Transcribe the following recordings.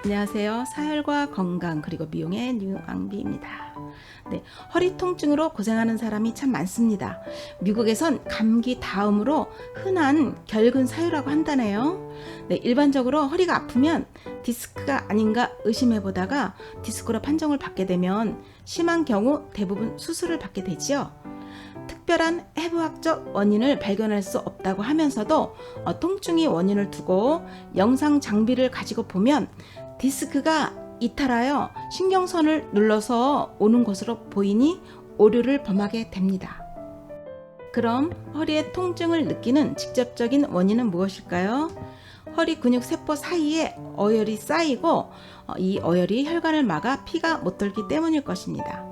안녕하세요. 사혈과 건강 그리고 미용의 뉴앙비입니다. 네, 허리 통증으로 고생하는 사람이 참 많습니다. 미국에선 감기 다음으로 흔한 결근 사유라고 한다네요. 네, 일반적으로 허리가 아프면 디스크가 아닌가 의심해 보다가 디스크로 판정을 받게 되면 심한 경우 대부분 수술을 받게 되지요. 특별한 해부학적 원인을 발견할 수 없다고 하면서도 통증이 원인을 두고 영상 장비를 가지고 보면 디스크가 이탈하여 신경선을 눌러서 오는 것으로 보이니 오류를 범하게 됩니다. 그럼 허리의 통증을 느끼는 직접적인 원인은 무엇일까요? 허리 근육 세포 사이에 어혈이 쌓이고 이 어혈이 혈관을 막아 피가 못 돌기 때문일 것입니다.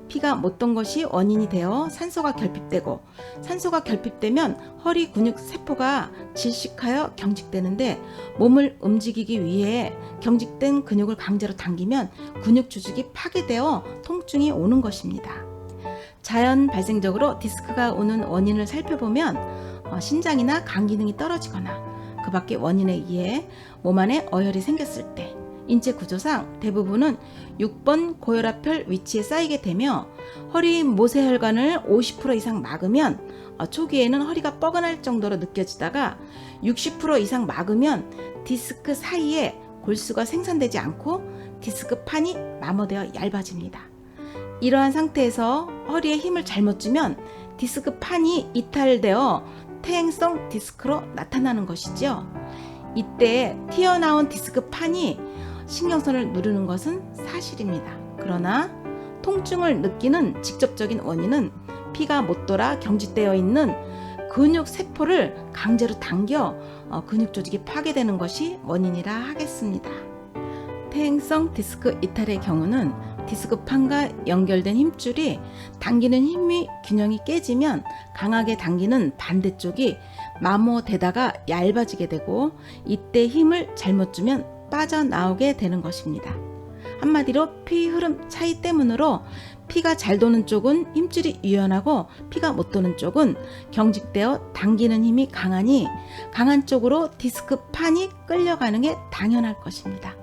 피가 못 돈 것이 원인이 되어 산소가 결핍되고 산소가 결핍되면 허리 근육 세포가 질식하여 경직되는데 몸을 움직이기 위해 경직된 근육을 강제로 당기면 근육 조직이 파괴되어 통증이 오는 것입니다. 자연 발생적으로 디스크가 오는 원인을 살펴보면 신장이나 간 기능이 떨어지거나 그 밖의 원인에 의해 몸 안에 어혈이 생겼을 때 인체 구조상 대부분은 6번 고혈압혈 위치에 쌓이게 되며 허리 모세혈관을 50% 이상 막으면 초기에는 허리가 뻐근할 정도로 느껴지다가 60% 이상 막으면 디스크 사이에 골수가 생산되지 않고 디스크 판이 마모되어 얇아집니다. 이러한 상태에서 허리에 힘을 잘못 주면 디스크 판이 이탈되어 퇴행성 디스크로 나타나는 것이죠. 이때 튀어나온 디스크 판이 신경선을 누르는 것은 사실입니다. 그러나 통증을 느끼는 직접적인 원인은 피가 못 돌아 경직되어 있는 근육 세포를 강제로 당겨 근육 조직이 파괴되는 것이 원인이라 하겠습니다. 퇴행성 디스크 이탈의 경우는 디스크판과 연결된 힘줄이 당기는 힘의 균형이 깨지면 강하게 당기는 반대쪽이 마모되다가 얇아지게 되고 이때 힘을 잘못 주면 빠져나오게 되는 것입니다. 한마디로 피 흐름 차이 때문으로 피가 잘 도는 쪽은 힘줄이 유연하고 피가 못 도는 쪽은 경직되어 당기는 힘이 강하니 강한 쪽으로 디스크판이 끌려가는 게 당연할 것입니다.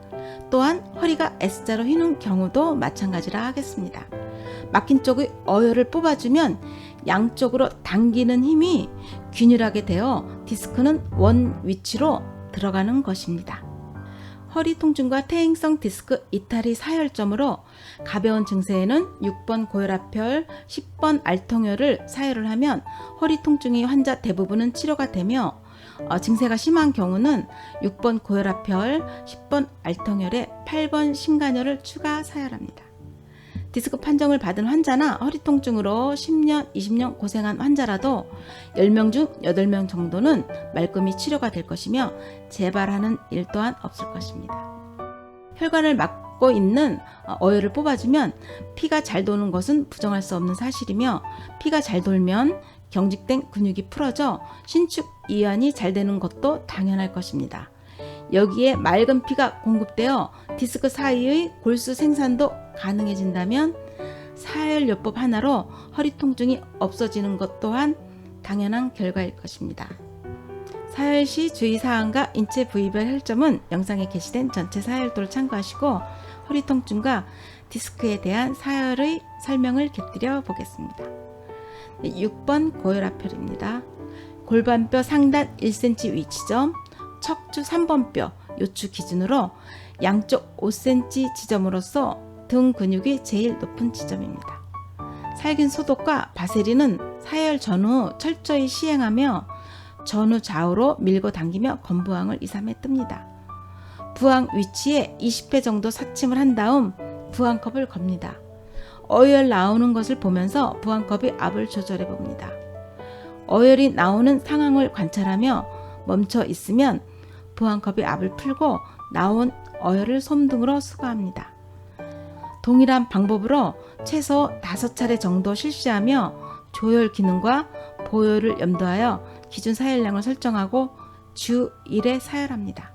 또한 허리가 S자로 휘는 경우도 마찬가지라 하겠습니다. 막힌 쪽의 어혈을 뽑아주면 양쪽으로 당기는 힘이 균일하게 되어 디스크는 원 위치로 들어가는 것입니다. 허리 통증과 퇴행성 디스크 이탈이 사혈점으로 가벼운 증세에는 6번 고혈압혈, 10번 알통혈을 사혈을 하면 허리 통증이 환자 대부분은 치료가 되며 증세가 심한 경우는 6번 고혈압혈, 10번 알통혈에 8번 심간혈을 추가 사혈합니다. 디스크 판정을 받은 환자나 허리 통증으로 10년, 20년 고생한 환자라도 10명 중 8명 정도는 말끔히 치료가 될 것이며 재발하는 일 또한 없을 것입니다. 혈관을 막고 있는 어혈을 뽑아주면 피가 잘 도는 것은 부정할 수 없는 사실이며 피가 잘 돌면 경직된 근육이 풀어져 신축 이완이 잘 되는 것도 당연할 것입니다. 여기에 맑은 피가 공급되어 디스크 사이의 골수 생산도 가능해진다면 사혈요법 하나로 허리 통증이 없어지는 것 또한 당연한 결과일 것입니다. 사혈 시 주의사항과 인체 부위별 혈점은 영상에 게시된 전체 사혈도를 참고하시고 허리 통증과 디스크에 대한 사혈의 설명을 곁들여 보겠습니다. 6번 고혈압혈입니다. 골반뼈 상단 1cm 위치점, 척추 3번 뼈, 요추 기준으로 양쪽 5cm 지점으로서 등 근육이 제일 높은 지점입니다. 살균 소독과 바세린은 사혈 전후 철저히 시행하며 전후 좌우로 밀고 당기며 건부항을 2, 3회 뜹니다. 부항 위치에 20회 정도 사침을 한 다음 부항컵을 겁니다. 어혈 나오는 것을 보면서 부항컵의 압을 조절해 봅니다. 어혈이 나오는 상황을 관찰하며 멈춰 있으면 부항컵의 압을 풀고 나온 어혈을 솜등으로 수거합니다. 동일한 방법으로 최소 5차례 정도 실시하며 조혈 기능과 보혈을 염두하여 기준 사혈량을 설정하고 주 1회 사혈합니다.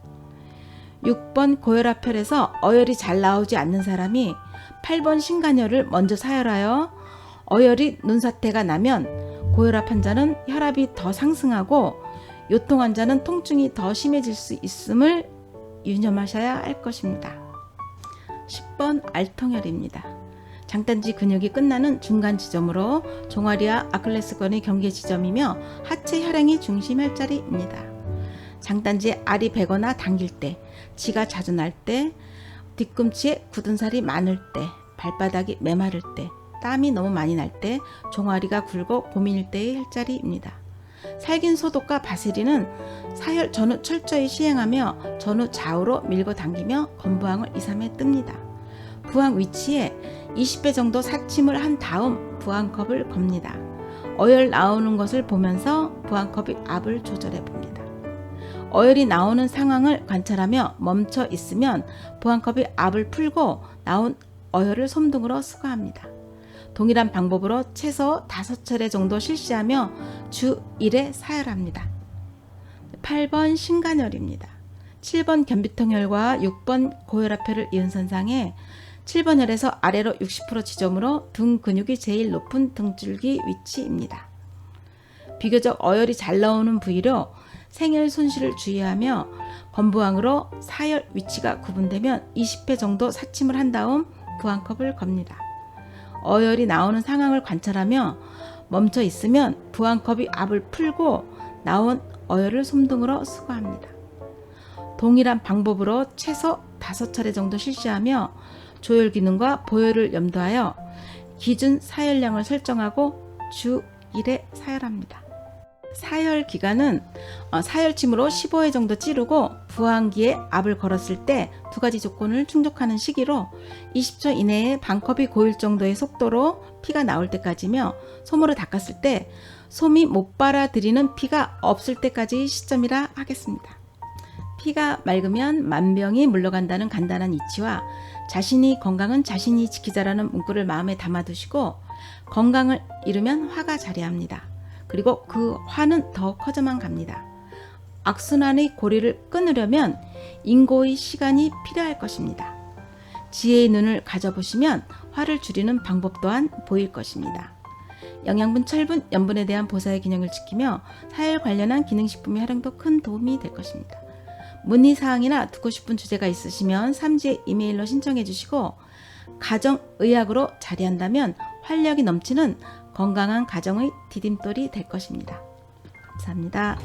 6번 고혈압혈에서 어혈이 잘 나오지 않는 사람이 8번 신간혈을 먼저 사혈하여 어혈이 눈사태가 나면 고혈압 환자는 혈압이 더 상승하고 요통 환자는 통증이 더 심해질 수 있음을 유념하셔야 할 것입니다. 10번 알통혈입니다. 장단지 근육이 끝나는 중간 지점으로 종아리와 아킬레스건의 경계 지점이며 하체 혈행이 중심 혈자리입니다. 장단지에 알이 베거나 당길 때, 지가 자주 날 때, 뒤꿈치에 굳은 살이 많을 때, 발바닥이 메마를 때, 땀이 너무 많이 날 때, 종아리가 굵고 고민일 때의 혈자리입니다. 살균 소독과 바세린은 사혈 전후 철저히 시행하며 전후 좌우로 밀고 당기며 건부항을 2, 3회 뜹니다. 부항 위치에 20배 정도 사침을 한 다음 부항컵을 겁니다. 어혈 나오는 것을 보면서 부항컵의 압을 조절해 봅니다. 어혈이 나오는 상황을 관찰하며 멈춰 있으면 부항컵의 압을 풀고 나온 어혈을 솜등으로 수거합니다. 동일한 방법으로 최소 5차례 정도 실시하며 주 1회 사혈합니다. 8번 신간혈입니다. 7번 견비통혈과 6번 고혈압혈을 이은 선상에 7번 혈에서 아래로 60% 지점으로 등 근육이 제일 높은 등줄기 위치입니다. 비교적 어혈이 잘 나오는 부위로 생혈 손실을 주의하며 건부항으로 사혈 위치가 구분되면 20회 정도 사침을 한 다음 부항컵을 겁니다. 어혈이 나오는 상황을 관찰하며 멈춰 있으면 부항컵이 압을 풀고 나온 어혈을 솜등으로 수거합니다. 동일한 방법으로 최소 5차례 정도 실시하며 조혈 기능과 보혈을 염두하여 기준 사혈량을 설정하고 주 1회 사혈합니다. 사혈 기간은 사혈침으로 15회 정도 찌르고 부항기에 압을 걸었을 때 2가지 조건을 충족하는 시기로 20초 이내에 반컵이 고일 정도의 속도로 피가 나올 때까지며 솜으로 닦았을 때 솜이 못 빨아들이는 피가 없을 때까지의 시점이라 하겠습니다. 피가 맑으면 만병이 물러간다는 간단한 이치와 자신이 건강은 자신이 지키자라는 문구를 마음에 담아두시고 건강을 잃으면 화가 자리합니다. 그리고 그 화는 더 커져만 갑니다. 악순환의 고리를 끊으려면 인고의 시간이 필요할 것입니다. 지혜의 눈을 가져보시면 화를 줄이는 방법 또한 보일 것입니다. 영양분, 철분, 염분에 대한 보사의 균형을 지키며 사혈 관련한 기능식품의 활용도 큰 도움이 될 것입니다. 문의사항이나 듣고 싶은 주제가 있으시면 3지에 이메일로 신청해 주시고 가정의학으로 자리한다면 활력이 넘치는 건강한 가정의 디딤돌이 될 것입니다. 감사합니다.